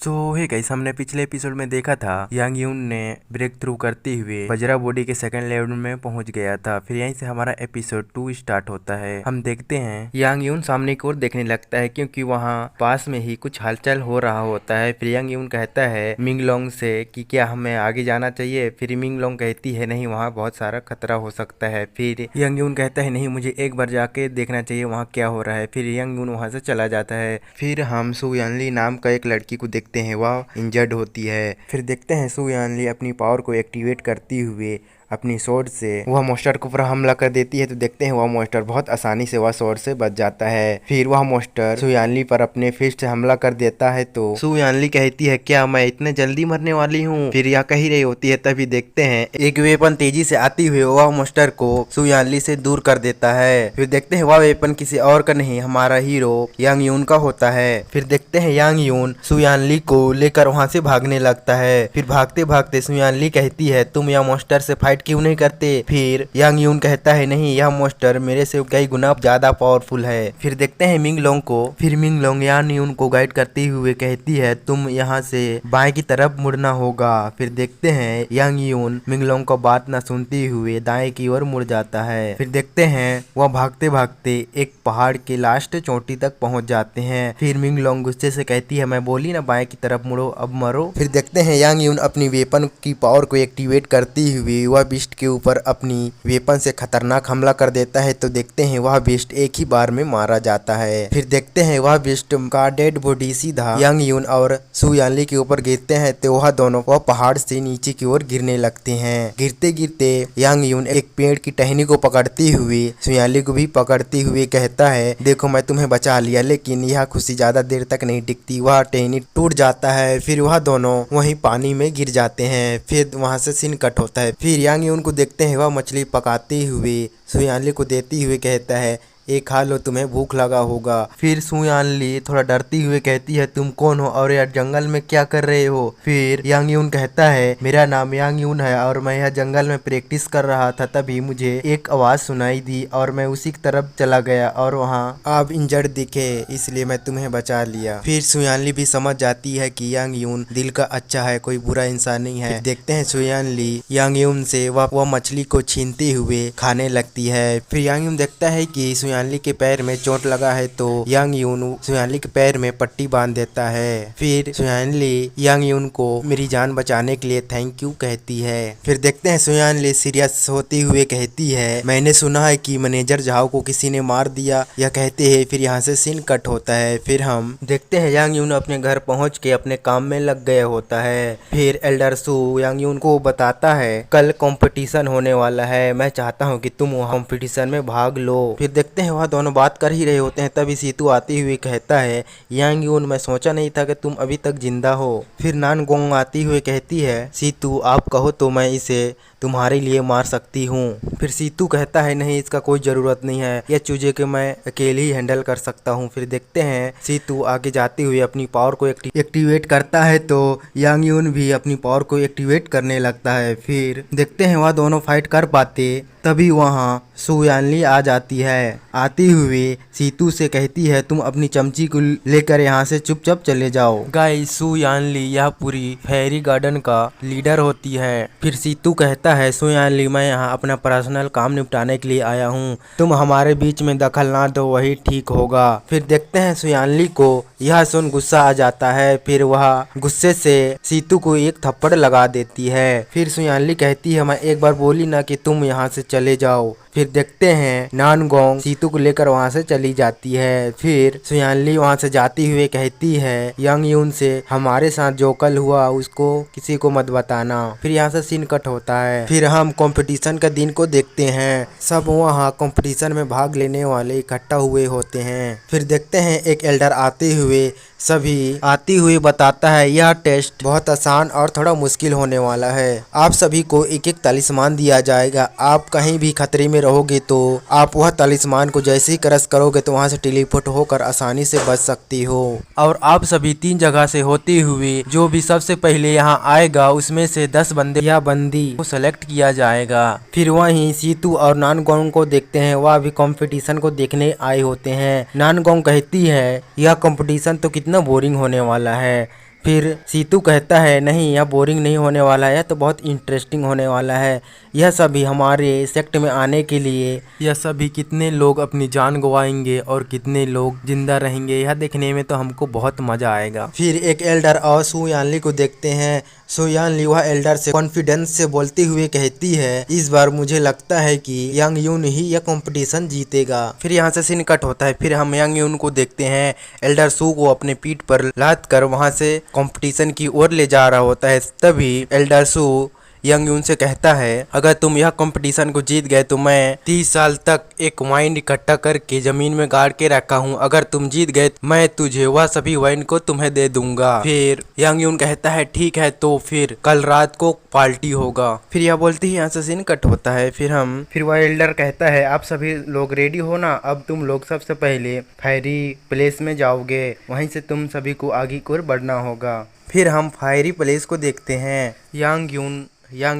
Hey guys, हमने पिछले episode में देखा था यांग यून ने ब्रेक थ्रू करते हुए बजरा बॉडी के सेकंड लेवल में पहुंच गया था। फिर यहीं से हमारा एपिसोड 2 स्टार्ट होता है। हम देखते हैं यांग यून सामने की ओर देखने लगता है क्योंकि वहां पास में ही कुछ हलचल हो रहा होता है। फिर यांग यून कहता है मिंग लोंग से कि क्या हमें आगे जाना चाहिए। फिर मिंग लोंग कहती है नहीं, वहाँ बहुत सारा खतरा हो सकता है। फिर यांग यून कहता है नहीं, मुझे एक बार जाके देखना चाहिए वहाँ क्या हो रहा है। फिर यांग यून वहाँ से चला जाता है। फिर हम सु यानली नाम का एक लड़की को देखते हैं, वह इंजर्ड होती है। फिर देखते हैं सु यानली अपनी पावर को एक्टिवेट करते हुए अपनी स्वॉर्ड से वह मॉन्स्टर के ऊपर हमला कर देती है। तो देखते हैं वह मॉन्स्टर बहुत आसानी से वह स्वॉर्ड से बच जाता है। फिर वह मॉन्स्टर सु यानली पर अपने फिस्ट से हमला कर देता है। तो सु यानली कहती है क्या मैं इतने जल्दी मरने वाली हूँ। फिर यह कही रही होती है, तभी देखते हैं एक वेपन तेजी से आती हुई वह मॉन्स्टर को सु यानली से दूर कर देता है। फिर देखते हैं वह वेपन किसी और का नहीं, हमारा हीरो यांग यून का होता है। फिर देखते हैं यांग यून सु यानली को लेकर वहाँ से भागने लगता है। फिर भागते भागते सु यानली कहती है तुम यह मॉन्स्टर से फाइट क्यों नहीं करते। फिर यांग यून कहता है नहीं, यह मॉन्स्टर मेरे से कई गुना ज्यादा पावरफुल है। फिर देखते हैं मिंग लोंग को। फिर मिंग लोंग यांग यून को गाइड करते हुए कहती है तुम यहाँ से बाएं की तरफ मुड़ना होगा। फिर देखते हैं यांग यून मिंग लोंग को बात न सुनते हुए दाएं की ओर मुड़ जाता है। फिर देखते हैं वह भागते भागते एक पहाड़ के लास्ट चोटी तक पहुंच जाते हैं। फिर मिंग लोंग गुस्से से कहती है मैं बोली ना बाएं की तरफ मुड़ो, अब मरो। फिर देखते हैं यांग यून अपनी वेपन की पावर को एक्टिवेट करते हुए वह बिस्ट के ऊपर अपनी वेपन से खतरनाक हमला कर देता है। तो देखते हैं वह बिस्ट एक ही बार में मारा जाता है। फिर देखते हैं वह बिस्ट का डेड बॉडी सीधा यांग यून और सु यानली के ऊपर गिरते हैं। तो वह दोनों वह पहाड़ से नीचे की ओर गिरने लगते हैं। गिरते गिरते यांग यून एक पेड़ की टहनी को पकड़ते हुए सु यानली को भी पकड़ते हुए कहता है देखो मैं तुम्हें बचा लिया, लेकिन यह खुशी ज्यादा देर तक नहीं टिकती। वह टहनी टूट जाता है। फिर वह दोनों वहीं पानी में गिर जाते हैं। फिर वहां से सीन कट होता है। फिर यांग यून को देखते हैं वह मछली पकाते हुए सु यानली को देते हुए कहता है एक खा लो, तुम्हें भूख लगा होगा। फिर सु यानली थोड़ा डरती हुए कहती है तुम कौन हो और यार जंगल में क्या कर रहे हो। फिर यांग यून कहता है मेरा नाम यांग यून है और मैं यह जंगल में प्रैक्टिस कर रहा था, तभी मुझे एक आवाज सुनाई दी और मैं उसी की तरफ चला गया और वहाँ आप इंजर्ड दिखे, इसलिए मैं तुम्हें बचा लिया। फिर सु यानली भी समझ जाती है कि यांग यून दिल का अच्छा है, कोई बुरा इंसान नहीं है। देखते हैं सु यानली यांग यून से वह मछली को छीनते हुए खाने लगती है। फिर यांग यून देखता है कि सु यानली के पैर में चोट लगा है। तो यांग यून सु यानली के पैर में पट्टी बांध देता है। फिर सु यानली यांग यून को मेरी जान बचाने के लिए थैंक यू कहती है। फिर देखते हैं सु यानली सीरियस होते हुए कहती है मैंने सुना है कि मैनेजर झाओ को किसी ने मार दिया, यह कहते हैं। फिर यहाँ से सीन कट होता है। फिर हम देखते हैं यांग यून अपने घर पहुंच के अपने काम में लग गया होता है। फिर एल्डर सु यांग यून को बताता है कल कंपटीशन होने वाला है, मैं चाहता हूँ कि तुम वहाँ कंपटीशन में भाग लो। फिर देखते हैं वह दोनों बात कर ही रहे होते हैं, तभी सीतू आती हुई कहता है यांग यून मैं सोचा नहीं था कि तुम अभी तक जिंदा हो। फिर नान गोंग आती हुई कहती है सीतू आप कहो तो मैं इसे तुम्हारे लिए मार सकती हूँ। फिर सीतू कहता है नहीं, इसका कोई जरूरत नहीं है, यह चूजे के मैं अकेले ही हैंडल कर सकता हूँ। फिर देखते हैं सीतू आगे जाते हुए अपनी पावर को एक्टिवेट करता है। तो यांग यून भी अपनी पावर को एक्टिवेट करने लगता है। फिर देखते हैं वह दोनों फाइट कर पाते, तभी वहाँ सु यानली आ जाती है। आती हुई सीतू से कहती है तुम अपनी चमची को लेकर यहाँ से चुपचाप चले जाओ। गाइस सु यानली यह पूरी फेरी गार्डन का लीडर होती है। फिर सीतू कहता है सु यानली मैं यहाँ अपना पर्सनल काम निपटाने के लिए आया हूँ, तुम हमारे बीच में दखल ना दो, वही ठीक होगा। फिर देखते हैं सु यानली को यह सुन गुस्सा आ जाता है। फिर वह गुस्से से सीतू को एक थप्पड़ लगा देती है। फिर सु यानली कहती है मैं एक बार बोली ना कि तुम यहाँ से चले जाओ। फिर देखते हैं नान गोंग सीतू को लेकर वहाँ से चली जाती है। फिर सु यानली वहाँ से जाती हुए कहती है यांग यून से हमारे साथ जो कल हुआ उसको किसी को मत बताना। फिर यहाँ से सीन कट होता है। फिर हम कंपटीशन का दिन को देखते हैं, सब वहाँ कंपटीशन में भाग लेने वाले इकट्ठा हुए होते हैं। फिर देखते हैं एक एल्डर आते हुए सभी आती हुई बताता है यह टेस्ट बहुत आसान और थोड़ा मुश्किल होने वाला है, आप सभी को एक एक तलिस्मान दिया जाएगा, आप कहीं भी खतरे में रहोगे तो आप वह तलिस्मान को जैसे ही क्रश करोगे तो वहां से टेलीपोर्ट होकर आसानी से बच सकती हो। और आप सभी 3 जगह से होते हुए जो भी सबसे पहले यहाँ आएगा उसमें से 10 बंदे या बंदी को सेलेक्ट किया जाएगा। फिर वहीं सीतू और नानगोंग को देखते हैं, वह भी कंपटीशन को देखने आए होते हैं। नानगोंग कहती है यह कंपटीशन तो कितना बोरिंग होने वाला है, फिर सीतू कहता है नहीं, यह बोरिंग नहीं होने वाला है, तो बहुत इंटरेस्टिंग होने वाला है। यह सभी हमारे सेक्ट में आने के लिए, यह सभी कितने लोग अपनी जान गंवाएंगे और कितने लोग जिंदा रहेंगे, यह देखने में तो हमको बहुत मजा आएगा। फिर एक एल्डर और सु यानली को देखते हैं। सु यानली वह एल्डर से कॉन्फिडेंस से बोलते हुए कहती है, इस बार मुझे लगता है कि यांग यून ही यह कंपटीशन जीतेगा। फिर यहाँ से सीन कट होता है। फिर हम यांग यून को देखते हैं। एल्डर सु को अपने पीठ पर लाद कर वहां से कंपटीशन की ओर ले जा रहा होता है। तभी एल्डर सु यांग यून से कहता है, अगर तुम यह कंपटीशन को जीत गए तो मैं 30 साल तक एक वाइन इकट्ठा करके जमीन में गाड़ के रखा हूँ, अगर तुम जीत गए मैं तुझे वह सभी वाइन को तुम्हें दे दूंगा। फिर यांग यून कहता है ठीक है, तो फिर कल रात को पार्टी होगा। फिर यह बोलती ही यहाँ से सीन कट होता है। फिर वह एल्डर कहता है, आप सभी लोग रेडी हो ना, अब तुम लोग सबसे पहले फायरी प्लेस में जाओगे, वहीं से तुम सभी को आगे की ओर बढ़ना होगा। फिर हम फायरी प्लेस को देखते हैं। यांग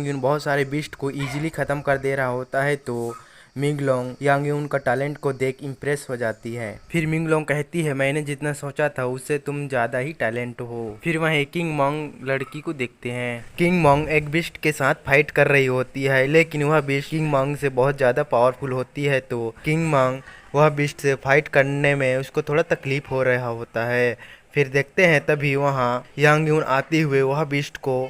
यून बहुत सारे बीस्ट को इजीली ख़त्म कर दे रहा होता है, तो मिंगलोंग यांग यून का टैलेंट को देख इम्प्रेस हो जाती है। फिर मिंगलोंग कहती है, मैंने जितना सोचा था उससे तुम ज़्यादा ही टैलेंट हो। फिर वहीं किंग मोंग लड़की को देखते हैं। किंग मोंग एक बीस्ट के साथ फाइट कर रही होती है, लेकिन वह बीस्ट किंग मोंग से बहुत ज़्यादा पावरफुल होती है, तो किंग मोंग वह बीस्ट से फाइट करने में उसको थोड़ा तकलीफ हो रहा होता है। फिर देखते हैं तभी वहाँ यांग यून आते हुए वह बीस्ट को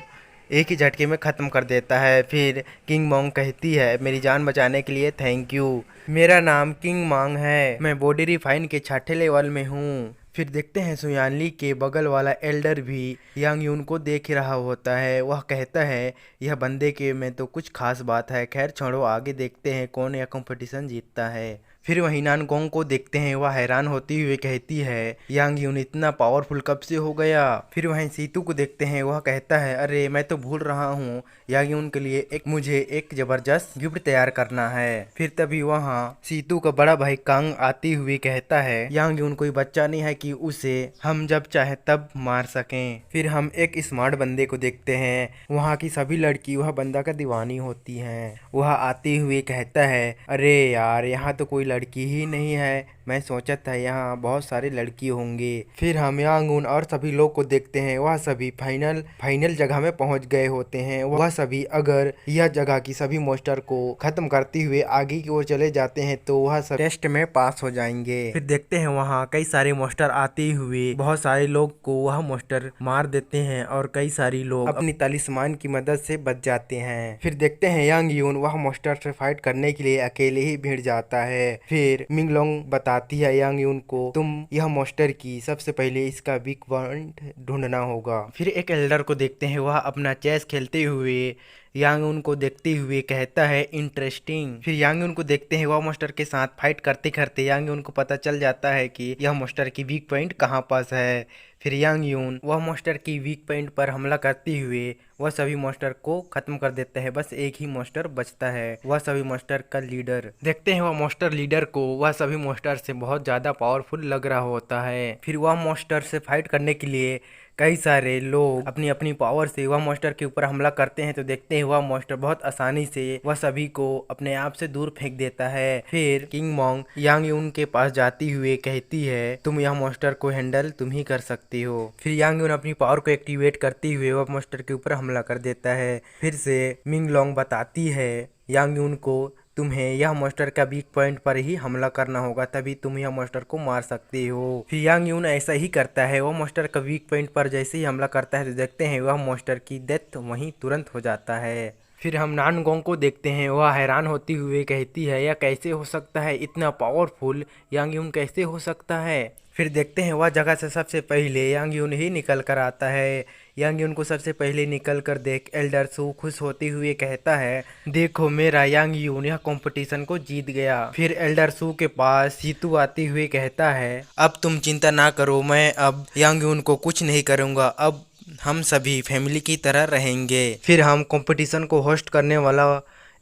एक ही झटके में ख़त्म कर देता है। फिर किंग मोंग कहती है, मेरी जान बचाने के लिए थैंक यू, मेरा नाम किंग मोंग है, मैं बॉडी रिफाइन के 6ठे लेवल में हूँ। फिर देखते हैं सु यानली के बगल वाला एल्डर भी यांग यून को देख रहा होता है। वह कहता है, यह बंदे के में तो कुछ खास बात है, खैर छोड़ो, आगे देखते हैं कौन यह कंपटीशन जीतता है। फिर वहीं नानगोंग को देखते हैं। वह हैरान होती हुई कहती है, यांग यून इतना पावरफुल कब से हो गया। फिर वहीं सीतू को देखते हैं। वह कहता है, अरे मैं तो भूल रहा हूँ, यांग यून के लिए मुझे एक जबरदस्त गिफ्ट तैयार करना है। फिर तभी वहाँ सीतू का बड़ा भाई कांग आती हुई कहता है, यांग यून कोई बच्चा नहीं है कि उसे हम जब चाहे तब मार सकें। फिर हम एक स्मार्ट बंदे को देखते हैं। वहाँ की सभी लड़की वह बंदा का दीवानी होती हैं। वह आते हुए कहता है, अरे यार, यहाँ तो कोई लड़की ही नहीं है, मैं सोचा था यहाँ बहुत सारे लड़की होंगे। फिर हम यांग यून और सभी लोग को देखते हैं। वह सभी फाइनल जगह में पहुंच गए होते हैं। वह सभी अगर यह जगह की सभी मोस्टर को खत्म करते हुए आगे की ओर चले जाते हैं तो वह सब टेस्ट में पास हो जाएंगे। फिर देखते हैं वहाँ कई सारे मोस्टर आते हुए बहुत सारे लोग को वह मोस्टर मार देते हैं और कई सारे लोग अपनी तालिस्मान की मदद से बच जाते हैं। फिर देखते हैं यांग यून वह मोस्टर से फाइट करने के लिए अकेले ही भिड़ जाता है। फिर मिंगलोंग बताती है यांग यून को, तुम यह मोस्टर की सबसे पहले इसका वीक पॉइंट ढूंढना होगा। फिर एक एल्डर को देखते हैं। वह अपना चेस खेलते हुए यांग यून को देखते हुए कहता है, इंटरेस्टिंग। फिर यांग यून को देखते हैं। वह मोस्टर के साथ फाइट करते करते यांग यून को पता चल जाता है कि यह मोस्टर की वीक पॉइंट कहाँ पास है। फिर यांग यून वह मोस्टर की वीक पॉइंट पर हमला करते हुए वह सभी मोस्टर को खत्म कर देते हैं। बस एक ही मोस्टर बचता है, वह सभी मोस्टर का लीडर। देखते हैं वह मोस्टर लीडर को वह सभी मोस्टर से बहुत ज्यादा पावरफुल लग रहा होता है। फिर वह मोस्टर से फाइट करने के लिए कई सारे लोग अपनी अपनी पावर से वह मोस्टर के ऊपर हमला करते हैं, तो देखते हैं वह मोस्टर बहुत आसानी से वह सभी को अपने आप से दूर फेंक देता है। फिर किंग मोंग यांग यून के पास जाती हुए कहती है, तुम यह मोस्टर को हैंडल तुम ही कर सकती हो। फिर यांग यून अपनी पावर को एक्टिवेट करते हुए वह मोस्टर के ऊपर हमला कर देता है। फिर से मिंगलोंग बताती है यांग यून को, तुम्हें यह मोस्टर का वीक पॉइंट पर ही हमला करना होगा, तभी तुम यह मोस्टर को मार सकते हो। फिर यांग यून ऐसा ही करता है। वह मोस्टर का वीक पॉइंट पर जैसे ही हमला करता है तो देखते हैं वह मोस्टर की डेथ वहीं तुरंत हो जाता है। फिर हम नानगोंग को देखते हैं। वह हैरान होती हुए कहती है, यह कैसे हो सकता है, इतना पावरफुल यांग यून कैसे हो सकता है। फिर देखते हैं वह जगह से सबसे पहले यांग यून ही निकल कर आता है। यांग यून को सबसे पहले निकल कर देख एल्डर सु खुश होते हुए कहता है, देखो मेरा यांग यून यह कंपटीशन को जीत गया। फिर एल्डर सु के पास सीतू आते हुए कहता है, अब तुम चिंता ना करो, मैं अब यांग यून को कुछ नहीं करूँगा, अब हम सभी फैमिली की तरह रहेंगे। फिर हम कंपटीशन को होस्ट करने वाला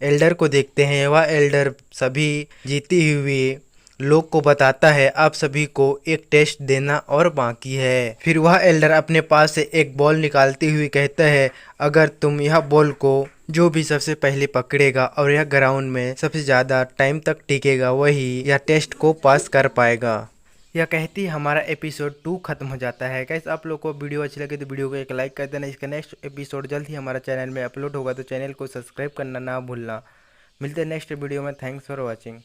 एल्डर को देखते हैं। वह एल्डर सभी जीते हुए लोग को बताता है, आप सभी को एक टेस्ट देना और बाकी है। फिर वह एल्डर अपने पास से एक बॉल निकालते हुए कहता है, अगर तुम यह बॉल को जो भी सबसे पहले पकड़ेगा और यह ग्राउंड में सबसे ज़्यादा टाइम तक टिकेगा वही यह टेस्ट को पास कर पाएगा। यह कहती हमारा एपिसोड 2 खत्म हो जाता है। गाइस आप लोग को वीडियो अच्छी लगे तो वीडियो को एक लाइक कर देना। इसका नेक्स्ट एपिसोड जल्द ही हमारा चैनल में अपलोड होगा तो चैनल को सब्सक्राइब करना ना भूलना। मिलते हैं नेक्स्ट वीडियो में। Thanks for watching.